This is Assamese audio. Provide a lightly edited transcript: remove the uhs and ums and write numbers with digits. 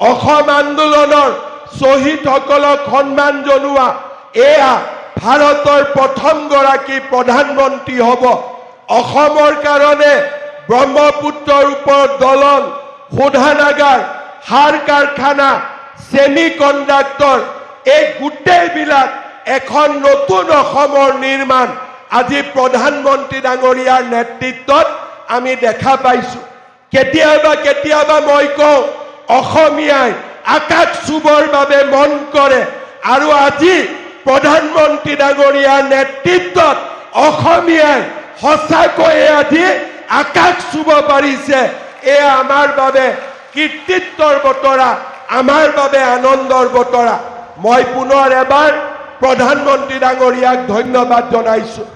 অসম আন্দোলনৰ শ্বহীদসকলক সন্মান জনোৱা এয়া ভাৰতৰ প্ৰথমগৰাকী প্ৰধানমন্ত্ৰী হ'ব। অসমৰ কাৰণে ব্ৰহ্মপুত্ৰৰ ওপৰত দলং, শোধনাগাৰ, সাৰ কাৰখানা, ছেমি কণ্ডাক্টৰ এই গোটেইবিলাক এখন নতুন অসমৰ নিৰ্মাণ আজি প্ৰধানমন্ত্ৰী ডাঙৰীয়াৰ নেতৃত্বত আমি দেখা পাইছোঁ। কেতিয়াবা মই কওঁ অসমীয়াই আকাশ চুবৰ বাবে মন কৰে আৰু আজি প্ৰধানমন্ত্ৰী ডাঙৰীয়াৰ নেতৃত্বত অসমীয়াই সঁচাকৈয়ে আজি আকাশ চুব পাৰিছে। এয়া আমাৰ বাবে কীৰ্তিত্বৰ বতৰা, আমাৰ বাবে আনন্দৰ বতৰা। মই পুনৰ এবাৰ প্ৰধানমন্ত্ৰী ডাঙৰীয়াক ধন্যবাদ জনাইছোঁ।